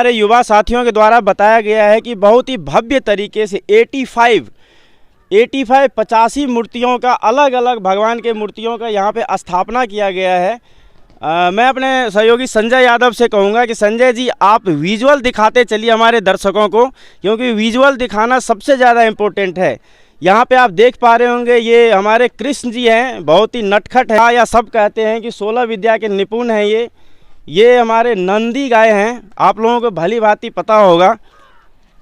हमारे युवा साथियों के द्वारा बताया गया है कि बहुत ही भव्य तरीके से 85 मूर्तियों का, अलग अलग भगवान के मूर्तियों का यहाँ पे स्थापना किया गया है। मैं अपने सहयोगी संजय यादव से कहूँगा कि संजय जी आप विजुअल दिखाते चलिए हमारे दर्शकों को, क्योंकि विजुअल दिखाना सबसे ज़्यादा इम्पोर्टेंट है। यहाँ पे आप देख पा रहे होंगे ये हमारे कृष्ण जी हैं, बहुत ही नटखट है, या सब कहते हैं कि 16 विद्या के निपुण हैं ये हमारे नंदी गाय हैं, आप लोगों को भली भांति पता होगा।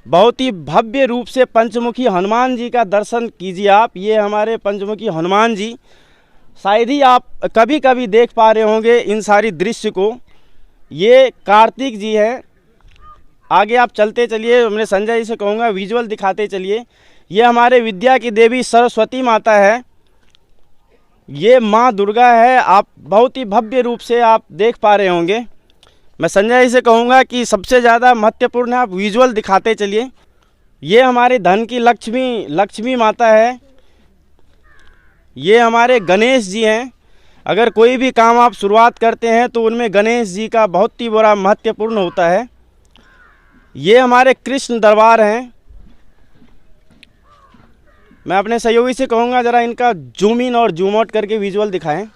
बहुत ही भव्य रूप से पंचमुखी हनुमान जी का दर्शन कीजिए आप। ये हमारे पंचमुखी हनुमान जी, शायद ही आप कभी कभी देख पा रहे होंगे इन सारी दृश्य को। ये कार्तिक जी हैं। आगे आप चलते चलिए, हमने संजय जी से कहूँगा विजुअल दिखाते चलिए। ये हमारे विद्या की देवी सरस्वती माता है, ये माँ दुर्गा है। आप बहुत ही भव्य रूप से आप देख पा रहे होंगे। मैं संजय जी से कहूँगा कि सबसे ज़्यादा महत्वपूर्ण है आप विजुअल दिखाते चलिए। ये हमारे धन की लक्ष्मी माता है। ये हमारे गणेश जी हैं। अगर कोई भी काम आप शुरुआत करते हैं तो उनमें गणेश जी का बहुत ही बड़ा महत्वपूर्ण होता है। ये हमारे कृष्ण दरबार हैं। मैं अपने सहयोगी से कहूँगा ज़रा इनका जूम इन और जूम आउट करके विजुअल दिखाएं।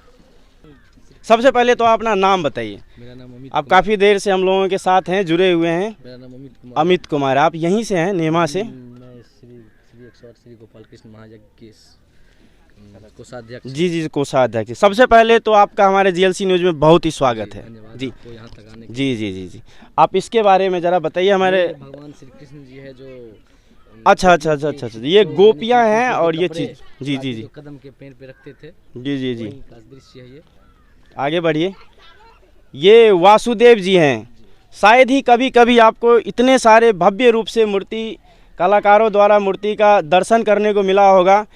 सबसे पहले तो आप अपना नाम बताइए। मेरा नाम अमित। आप काफ़ी देर से हम लोगों के साथ हैं, जुड़े हुए हैं। मेरा नाम अमित कुमार। अमित कुमार, आप यहीं से हैं, नेमा से? मैं श्री 108 श्री गोपाल कृष्ण महायज्ञ के कोषाध्यक्ष। जी, कोषाध्यक्ष। सबसे पहले तो आपका हमारे जीएलसी न्यूज़ में बहुत ही स्वागत है जी। आपको यहाँ तक आने जी। आप इसके बारे में ज़रा बताइए। हमारे भगवान श्री कृष्ण जी है जो अच्छा, ये गोपियाँ हैं और ये चीज़ जी कदम के पेड़ पे रखते थे। जी का दृश्य है ये। आगे बढ़िए। ये वासुदेव जी हैं। शायद ही कभी कभी आपको इतने सारे भव्य रूप से मूर्ति कलाकारों द्वारा मूर्ति का दर्शन करने को मिला होगा,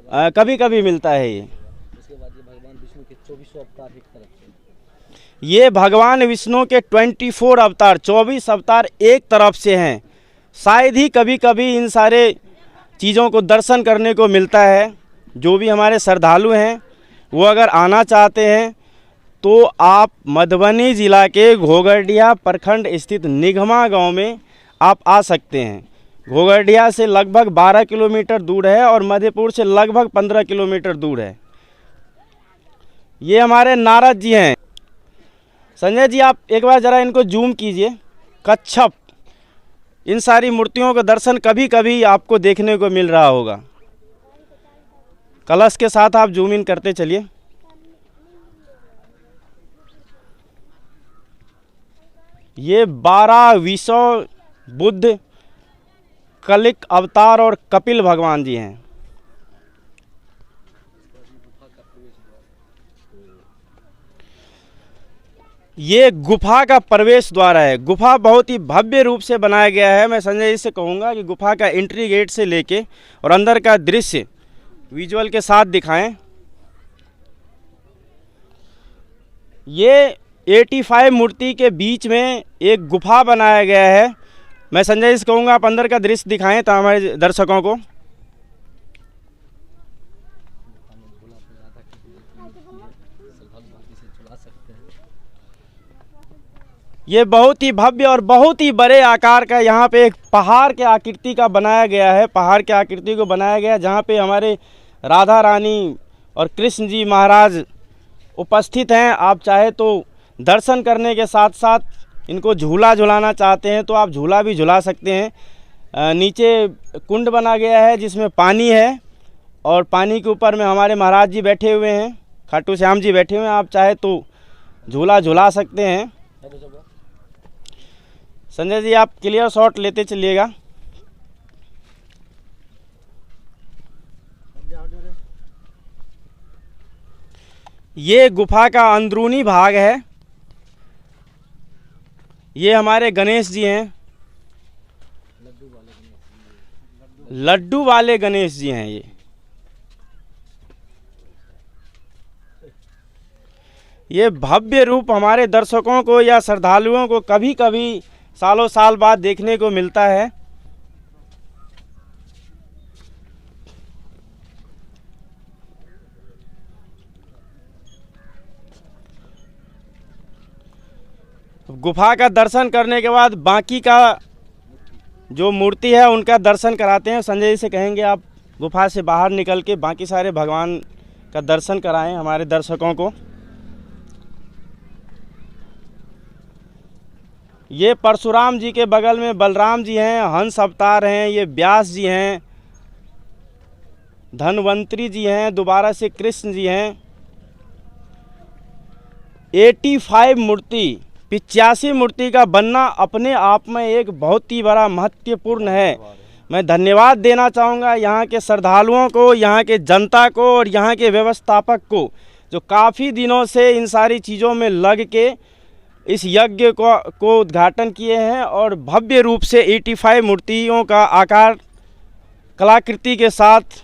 कभी कभी मिलता है ये। उसके बाद ये भगवान विष्णु के 24 अवतार एक तरफ से। ये भगवान विष्णु के 24 अवतार, 24 अवतार एक तरफ से हैं। शायद ही कभी कभी इन सारे चीज़ों को दर्शन करने को मिलता है। जो भी हमारे श्रद्धालु हैं वो अगर आना चाहते हैं तो आप मधुबनी ज़िला के घोघरडिया प्रखंड स्थित निगमा गांव में आप आ सकते हैं। घोघरडिया से लगभग 12 किलोमीटर दूर है और मधेपुर से लगभग 15 किलोमीटर दूर है। ये हमारे नारद जी हैं। संजय जी आप एक बार ज़रा इनको जूम कीजिए। कच्छप, इन सारी मूर्तियों का दर्शन कभी कभी आपको देखने को मिल रहा होगा। कलश के साथ आप जूम इन करते चलिए। ये 12 विश्व बुद्ध, कलिक अवतार और कपिल भगवान जी हैं। ये गुफा का प्रवेश द्वार है। गुफा बहुत ही भव्य रूप से बनाया गया है। मैं संजय जी से कहूँगा कि गुफा का एंट्री गेट से लेके और अंदर का दृश्य विजुअल के साथ दिखाएं। ये 85 मूर्ति के बीच में एक गुफा बनाया गया है। मैं संजय जी से कहूँगा आप अंदर का दृश्य दिखाएं तो हमारे दर्शकों को। ये बहुत ही भव्य और बहुत ही बड़े आकार का यहाँ पे एक पहाड़ के आकृति का बनाया गया है। पहाड़ के आकृति को बनाया गया है जहाँ पे हमारे राधा रानी और कृष्ण जी महाराज उपस्थित हैं। आप चाहे तो दर्शन करने के साथ साथ इनको झूला झुलाना चाहते हैं तो आप झूला भी झुला सकते हैं। नीचे कुंड बना गया है जिसमें पानी है और पानी के ऊपर में हमारे महाराज जी बैठे हुए हैं, खाटू श्याम जी बैठे हुए हैं। आप चाहे तो झूला झुला सकते हैं। संजय जी आप क्लियर शॉट लेते चलिएगा। ये गुफा का अंदरूनी भाग है। ये हमारे गणेश जी हैं, लड्डू वाले गणेश जी हैं। ये भव्य रूप हमारे दर्शकों को या श्रद्धालुओं को कभी कभी सालों साल बाद देखने को मिलता है। गुफा का दर्शन करने के बाद बाकी का जो मूर्ति है उनका दर्शन कराते हैं। संजय जी से कहेंगे आप गुफा से बाहर निकल के बाकी सारे भगवान का दर्शन कराएं हमारे दर्शकों को। ये परशुराम जी के बगल में बलराम जी हैं, हंस अवतार हैं, ये व्यास जी हैं, धनवंतरी जी हैं, दोबारा से कृष्ण जी हैं। 85 मूर्ति 85 मूर्ति का बनना अपने आप में एक बहुत ही बड़ा महत्वपूर्ण है। मैं धन्यवाद देना चाहूँगा यहाँ के श्रद्धालुओं को, यहाँ के जनता को और यहाँ के व्यवस्थापक को, जो काफ़ी दिनों से इन सारी चीज़ों में लग के इस यज्ञ को उद्घाटन किए हैं और भव्य रूप से 85 मूर्तियों का आकार कलाकृति के साथ।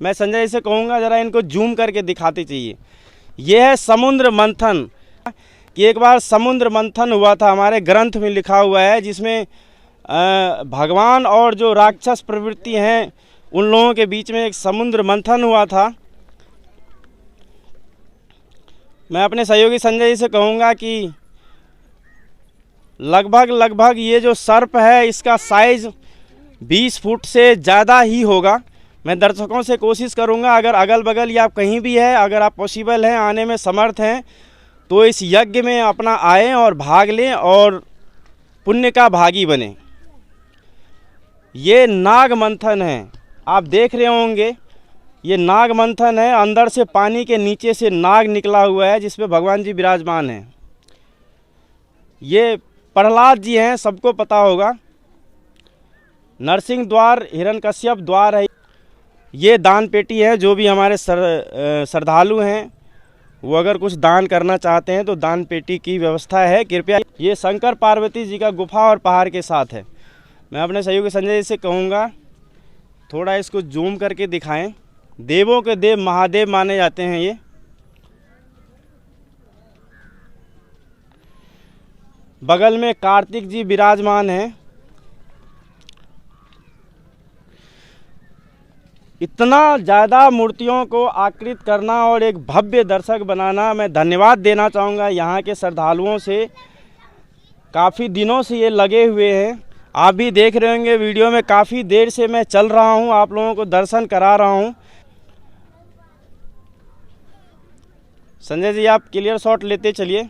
मैं संजय से कहूँगा ज़रा इनको जूम करके दिखाते चाहिए। यह है समुद्र मंथन कि एक बार समुद्र मंथन हुआ था, हमारे ग्रंथ में लिखा हुआ है, जिसमें भगवान और जो राक्षस प्रवृत्ति हैं उन लोगों के बीच में एक समुद्र मंथन हुआ था। मैं अपने सहयोगी संजय जी से कहूँगा कि लगभग ये जो सर्प है इसका साइज़ 20 फुट से ज़्यादा ही होगा। मैं दर्शकों से कोशिश करूंगा, अगर अगल बगल या आप कहीं भी है, अगर आप पॉसिबल हैं, आने में समर्थ हैं, तो इस यज्ञ में अपना आएँ और भाग लें और पुण्य का भागी बने। ये नाग मंथन है, आप देख रहे होंगे, ये नाग मंथन है। अंदर से पानी के नीचे से नाग निकला हुआ है जिसपे भगवान जी विराजमान हैं। ये प्रहलाद जी हैं, सबको पता होगा। नरसिंह द्वार, हिरण्यकश्यप द्वार है। ये दान पेटी है। जो भी हमारे श्रद्धालु हैं वो अगर कुछ दान करना चाहते हैं तो दान पेटी की व्यवस्था है, कृपया। ये शंकर पार्वती जी का गुफा और पहाड़ के साथ है। मैं अपने सहयोगी संजय जी से कहूँगा थोड़ा इसको जूम करके दिखाएं। देवों के देव महादेव माने जाते हैं ये। बगल में कार्तिक जी विराजमान हैं। इतना ज़्यादा मूर्तियों को आकृत करना और एक भव्य दर्शक बनाना, मैं धन्यवाद देना चाहूँगा यहाँ के श्रद्धालुओं से। काफ़ी दिनों से ये लगे हुए हैं। आप भी देख रहे होंगे वीडियो में, काफ़ी देर से मैं चल रहा हूँ, आप लोगों को दर्शन करा रहा हूँ। संजय जी आप क्लियर शॉट लेते चलिए।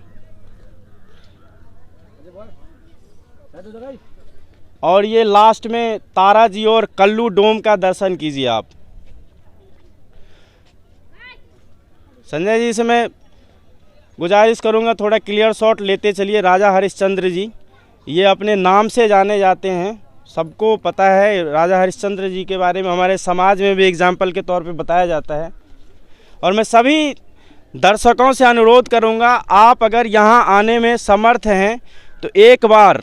और ये लास्ट में तारा जी और कल्लू डोम का दर्शन कीजिए आप। संजय जी से मैं गुजारिश करूंगा थोड़ा क्लियर शॉट लेते चलिए। राजा हरिश्चंद्र जी, ये अपने नाम से जाने जाते हैं, सबको पता है राजा हरिश्चंद्र जी के बारे में। हमारे समाज में भी एग्जाम्पल के तौर पे बताया जाता है। और मैं सभी दर्शकों से अनुरोध करूंगा, आप अगर यहाँ आने में समर्थ हैं तो एक बार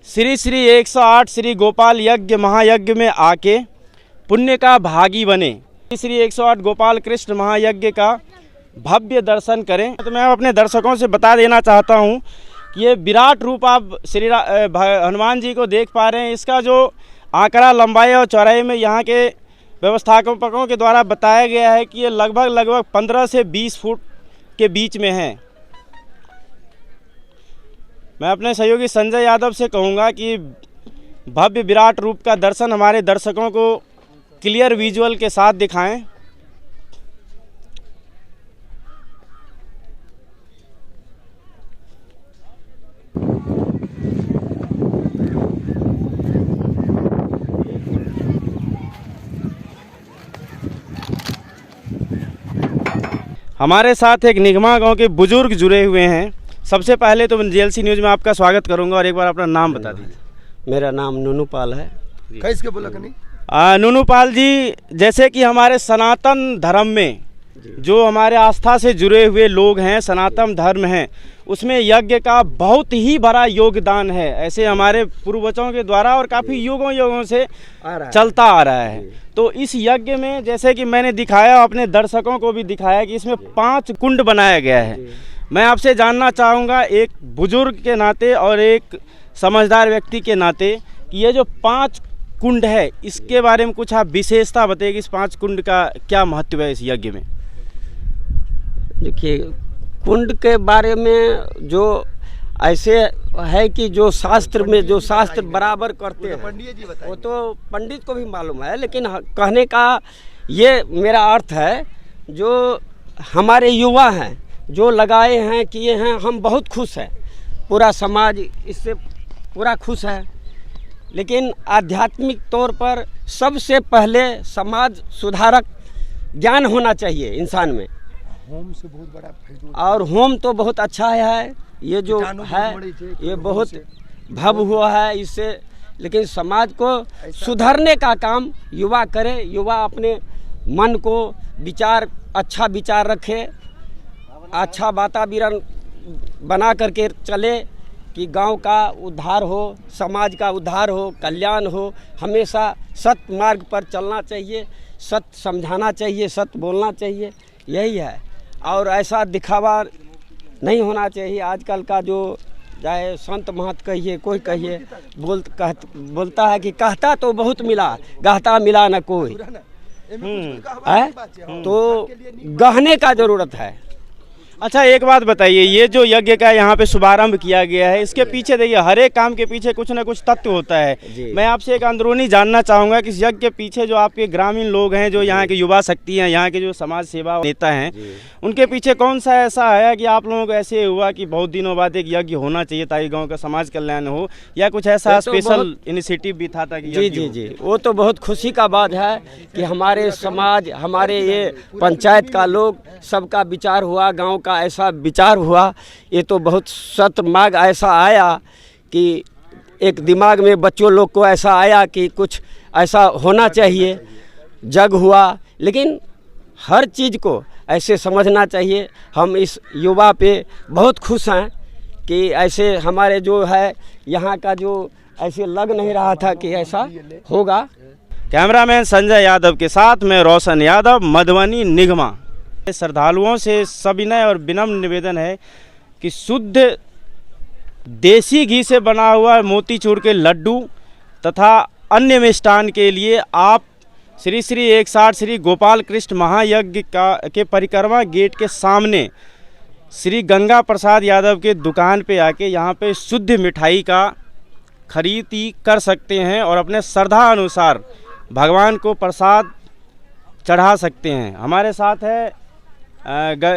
श्री 108 श्री गोपाल यज्ञ महायज्ञ में आके पुण्य का भागी बने। श्री 108 गोपाल कृष्ण महायज्ञ का भव्य दर्शन करें। तो मैं अपने दर्शकों से बता देना चाहता हूँ कि ये विराट रूप आप श्री हनुमान जी को देख पा रहे हैं। इसका जो आंकड़ा लंबाई और चौड़ाई में यहाँ के व्यवस्थापकों के द्वारा बताया गया है कि ये लगभग 15 से 20 फुट के बीच में है। मैं अपने सहयोगी संजय यादव से कहूँगा कि भव्य विराट रूप का दर्शन हमारे दर्शकों को क्लियर विजुअल के साथ दिखाएं। हमारे साथ एक निगमा गांव के बुजुर्ग जुड़े हुए हैं। सबसे पहले तो JLC न्यूज़ में आपका स्वागत करूंगा और एक बार अपना नाम बता दीजिए। मेरा नाम नूनू पाल है। कैसे बोला कनी? नूनू पाल जी, जैसे कि हमारे सनातन धर्म में जो हमारे आस्था से जुड़े हुए लोग हैं, सनातन धर्म हैं, उसमें यज्ञ का बहुत ही बड़ा योगदान है। ऐसे हमारे पूर्वजों के द्वारा और काफ़ी युगों से चलता आ रहा है। तो इस यज्ञ में जैसे कि मैंने दिखाया, अपने दर्शकों को भी दिखाया कि इसमें 5 कुंड बनाया गया है। मैं आपसे जानना चाहूँगा एक बुजुर्ग के नाते और एक समझदार व्यक्ति के नाते कि ये जो 5 कुंड है इसके बारे में कुछ आप विशेषता बताइए कि इस 5 कुंड का क्या महत्व है इस यज्ञ में। देखिए, पुण्य के बारे में जो ऐसे है कि जो शास्त्र में जो शास्त्र बराबर करते हैं वो तो पंडित को भी मालूम है, लेकिन कहने का ये मेरा अर्थ है जो हमारे युवा हैं जो लगाए हैं किए हैं, हम बहुत खुश हैं, पूरा समाज इससे पूरा खुश है। लेकिन आध्यात्मिक तौर पर सबसे पहले समाज सुधारक ज्ञान होना चाहिए इंसान में। होम से बहुत बड़ा फैजूल और होम तो बहुत अच्छा है, ये जो है ये बहुत भव हुआ है इससे, लेकिन समाज को सुधरने का काम युवा करे, युवा अपने मन को अच्छा विचार रखे, अच्छा वातावरण बना करके चले कि गांव का उद्धार हो, समाज का उद्धार हो, कल्याण हो। हमेशा सत्य मार्ग पर चलना चाहिए, सत्य समझाना चाहिए, सत्य बोलना चाहिए, यही है। और ऐसा दिखावा नहीं होना चाहिए। आजकल का जो चाहे संत महत कहिए कोई कहिए बोलता है कि कहता तो बहुत मिला, गहता मिला न कोई है, तो गहने का ज़रूरत है। अच्छा एक बात बताइए, ये जो यज्ञ का यहाँ पे शुभारंभ किया गया है, इसके पीछे देखिए हर एक काम के पीछे कुछ ना कुछ तत्व होता है। मैं आपसे एक अंदरूनी जानना चाहूँगा कि इस यज्ञ के पीछे जो आपके ग्रामीण लोग हैं, जो यहाँ के युवा शक्ति हैं, यहाँ के जो समाज सेवा नेता हैं, उनके पीछे कौन सा ऐसा है कि आप लोगों को ऐसे हुआ कि बहुत दिनों बाद एक यज्ञ होना चाहिए ताकि गाँव का समाज कल्याण हो, या कुछ ऐसा स्पेशल इनिशिएटिव भी था ताकि जी, वो तो बहुत खुशी का बात है कि हमारे समाज, हमारे ये पंचायत का लोग सबका विचार हुआ, गाँव का ऐसा विचार हुआ। ये तो बहुत सतमार्ग ऐसा आया कि एक दिमाग में बच्चों लोग को ऐसा आया कि कुछ ऐसा होना चाहिए, जग हुआ। लेकिन हर चीज़ को ऐसे समझना चाहिए। हम इस युवा पे बहुत खुश हैं कि ऐसे हमारे जो है यहाँ का जो ऐसे लग नहीं रहा था कि ऐसा होगा। कैमरामैन संजय यादव के साथ मैं रोशन यादव, मधुबनी निगमा। श्रद्धालुओं से सविनय और विनम्र निवेदन है कि शुद्ध देसी घी से बना हुआ मोतीचूर के लड्डू तथा अन्य मिष्ठान के लिए आप श्री श्री 160 श्री गोपाल कृष्ण महायज्ञ के परिक्रमा गेट के सामने श्री गंगा प्रसाद यादव के दुकान पे आके यहाँ पे शुद्ध मिठाई का खरीदी कर सकते हैं और अपने श्रद्धा अनुसार भगवान को प्रसाद चढ़ा सकते हैं। हमारे साथ है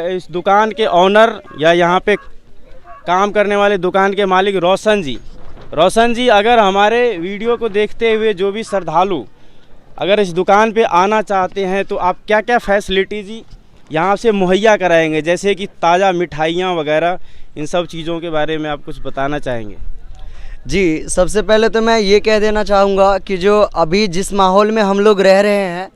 इस दुकान के ऑनर या यहाँ पे काम करने वाले दुकान के मालिक रोशन जी। रोशन जी, अगर हमारे वीडियो को देखते हुए जो भी श्रद्धालु अगर इस दुकान पे आना चाहते हैं तो आप क्या क्या फैसिलिटी जी यहाँ से मुहैया कराएंगे, जैसे कि ताज़ा मिठाइयाँ वगैरह, इन सब चीज़ों के बारे में आप कुछ बताना चाहेंगे? जी, सबसे पहले तो मैं ये कह देना चाहूँगा कि जो अभी जिस माहौल में हम लोग रह रहे हैं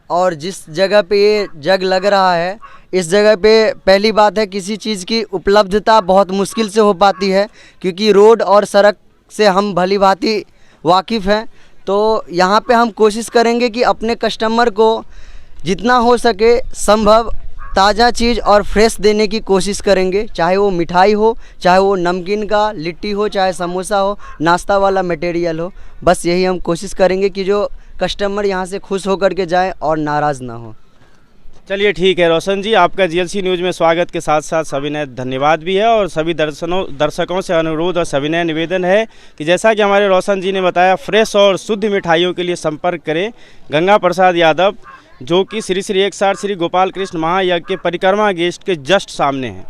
और जिस जगह पे ये जग लग रहा है, इस जगह पे पहली बात है किसी चीज़ की उपलब्धता बहुत मुश्किल से हो पाती है, क्योंकि रोड और सड़क से हम भली भांति वाकिफ़ हैं। तो यहाँ पे हम कोशिश करेंगे कि अपने कस्टमर को जितना हो सके संभव ताज़ा चीज़ और फ्रेश देने की कोशिश करेंगे, चाहे वो मिठाई हो, चाहे वो नमकीन का लिट्टी हो, चाहे समोसा हो, नाश्ता वाला मटेरियल हो। बस यही हम कोशिश करेंगे कि जो कस्टमर यहाँ से खुश होकर के जाए और नाराज़ ना हो। चलिए ठीक है रोशन जी, आपका जीएलसी न्यूज़ में स्वागत के साथ साथ सविनय धन्यवाद भी है और सभी दर्शकों से अनुरोध और सविनय निवेदन है कि जैसा कि हमारे रोशन जी ने बताया, फ्रेश और शुद्ध मिठाइयों के लिए संपर्क करें गंगा प्रसाद यादव, जो कि श्री श्री 160 श्री गोपाल कृष्ण महायज्ञ के परिक्रमा गेट के जस्ट सामने हैं।